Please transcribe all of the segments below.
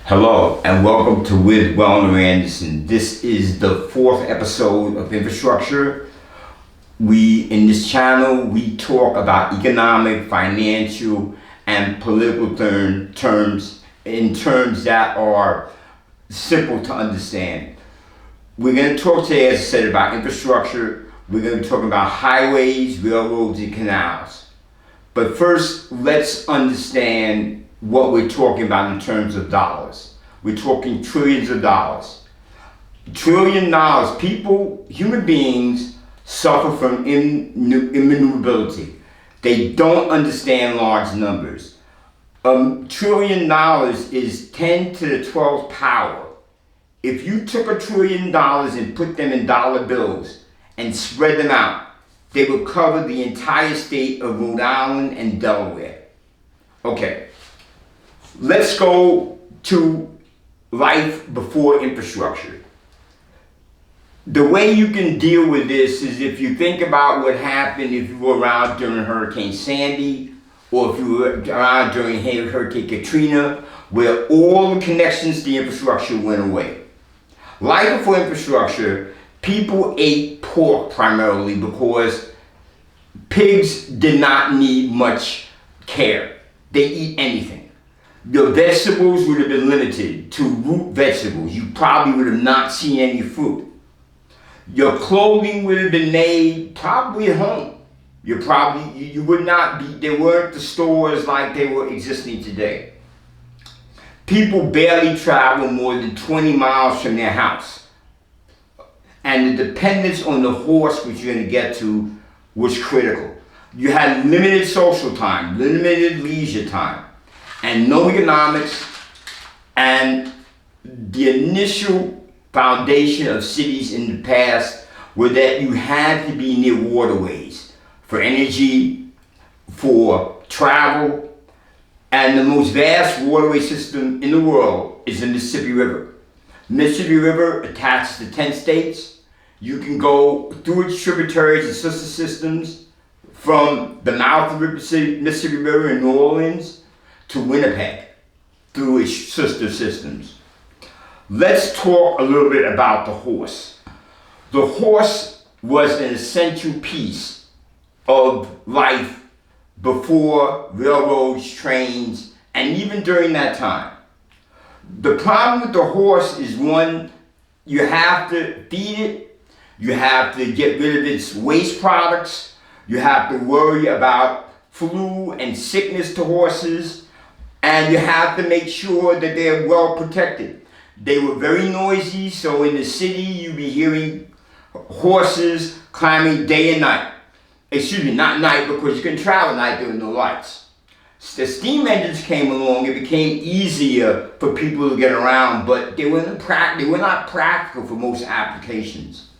Hello and welcome to With Wellner Anderson. This is the fourth episode of Infrastructure. In this channel, we talk about economic, financial, and political terms that are simple to understand. We're going to talk today, as I said, about infrastructure. We're going to be talking about highways, railroads, and canals. But first, let's understand what we're talking about in terms of dollars. We're talking trillions of dollars. $1 trillion. People, human beings, suffer from immaneuverability. They don't understand large numbers. $1 trillion is 10 to the 12th power. If you took $1 trillion and put them in dollar bills and spread them out, they would cover the entire state of Rhode Island and Delaware. Okay. Let's go to life before infrastructure. The way you can deal with this is if you think about what happened if you were around during Hurricane Sandy or if you were around during Hurricane Katrina, where all the connections to the infrastructure went away. Life before infrastructure, people ate pork primarily because pigs did not need much care. They eat anything. Your vegetables would have been limited to root vegetables. You probably would have not seen any fruit. Your clothing would have been made probably at home. You would not be, there weren't the stores like they were existing today. People barely travel more than 20 miles from their house. And the dependence on the horse, which you're going to get to, was critical. You had limited social time, limited leisure time, and no economics, and the initial foundation of cities in the past were that you had to be near waterways for energy, for travel, and the most vast waterway system in the world is the Mississippi River. Mississippi River attached to 10 states. You can go through its tributaries and sister systems from the mouth of the Mississippi River in New Orleans to Winnipeg through its sister systems. Let's talk a little bit about the horse. The horse was an essential piece of life before railroads, trains, and even during that time. The problem with the horse is, one, you have to feed it, you have to get rid of its waste products, you have to worry about flu and sickness to horses, and you have to make sure that they're well protected. They were very noisy, so in the city you'd be hearing horses climbing day and night. Excuse me, not night, because you can travel at night, there were no lights. The steam engines came along, it became easier for people to get around, but they were not practical for most applications.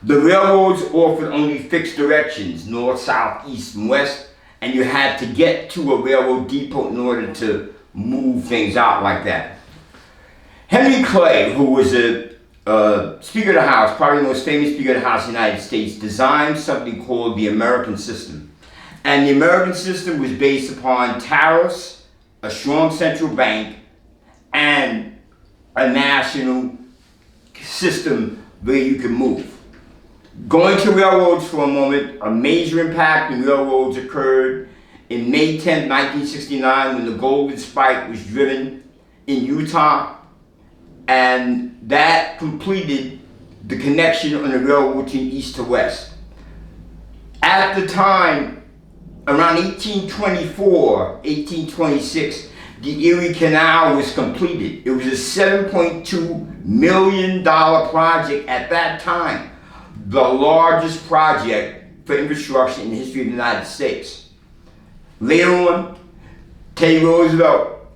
The railroads offered only fixed directions, north, south, east, and west, and you had to get to a railroad depot in order to move things out like that. Henry Clay, who was a Speaker of the House, probably the most famous Speaker of the House in the United States, designed something called the American system. And the American system was based upon tariffs, a strong central bank, and a national system where you can move. Going to railroads for a moment, a major impact in railroads occurred in May 10, 1969, when the Golden Spike was driven in Utah, and that completed the connection on the railroad from east to west. At the time, around 1824, 1826, the Erie Canal was completed. It was a $7.2 million project at that time, the largest project for infrastructure in the history of the United States. Later on, Teddy Roosevelt,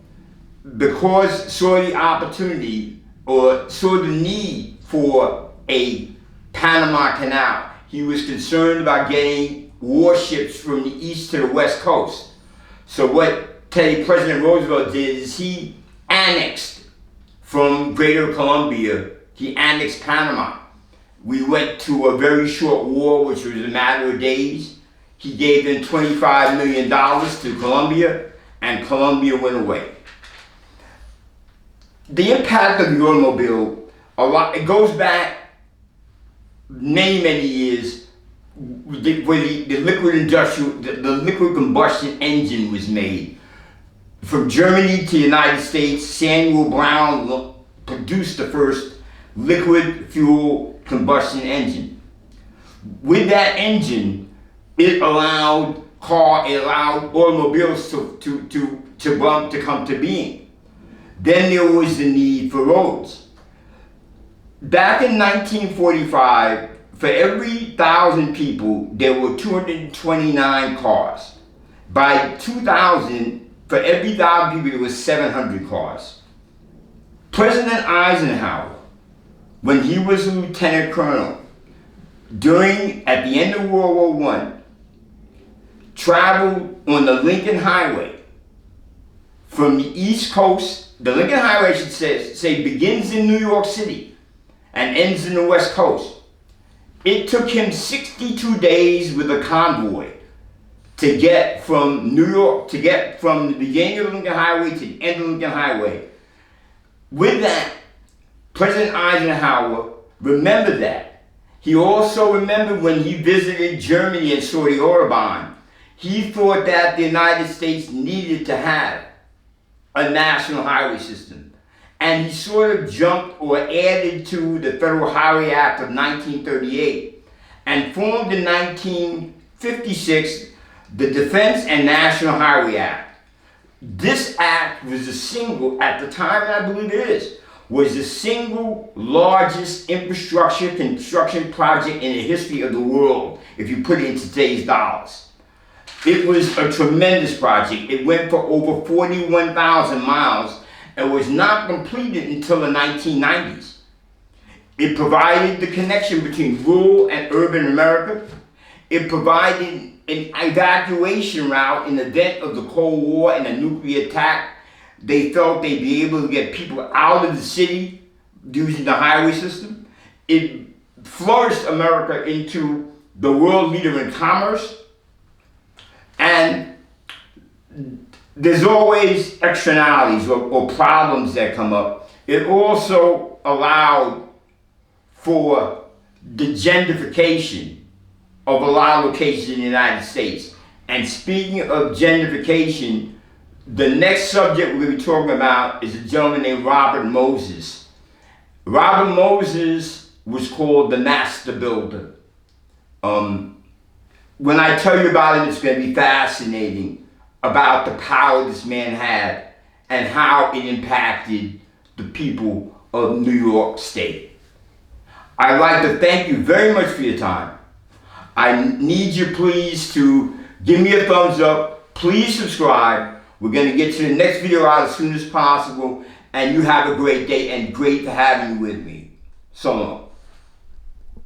because saw the opportunity or saw the need for a Panama Canal, he was concerned about getting warships from the east to the west coast. So what President Roosevelt did is he annexed from Greater Columbia, he annexed Panama. We went to a very short war, which was a matter of days. He gave them $25 million to Colombia, and Colombia went away. the impact of the automobile, it goes back many years, where the liquid combustion engine was made. From Germany to the United States, Samuel Brown produced the first liquid fuel combustion engine. With that engine, it allowed automobiles to come to being. Then there was the need for roads. Back in 1945, for every 1,000 people, there were 229 cars. By 2000, for every 1,000 people, there was 700 cars. President Eisenhower, when he was a lieutenant colonel, at the end of World War I, traveled on the Lincoln Highway from the East Coast. The Lincoln Highway, should say begins in New York City and ends in the West Coast. It took him 62 days with a convoy to get from the beginning of the Lincoln Highway to the end of the Lincoln Highway. With that, President Eisenhower remembered that. He also remembered when he visited Germany and saw the Autobahn. He thought that the United States needed to have a national highway system. And he sort of jumped or added to the Federal Highway Act of 1938 and formed in 1956 the Defense and National Highway Act. This act was at the time, and I believe it is, was the single largest infrastructure construction project in the history of the world, if you put it in today's dollars. It was a tremendous project. It went for over 41,000 miles and was not completed until the 1990s. It provided the connection between rural and urban America. It provided an evacuation route in the event of the Cold War and a nuclear attack. They felt they'd be able to get people out of the city using the highway system. It flourished America into the world leader in commerce. And there's always externalities or problems that come up. It also allowed for the gentrification of a lot of locations in the United States. And speaking of gentrification, the next subject we're going to be talking about is a gentleman named Robert Moses. Robert Moses was called the Master Builder. When I tell you about him, it's going to be fascinating about the power this man had and how it impacted the people of New York State. I'd like to thank you very much for your time. I need you please to give me a thumbs up. Please subscribe. We're going to get to the next video out as soon as possible. And you have a great day and great to have you with me. So long.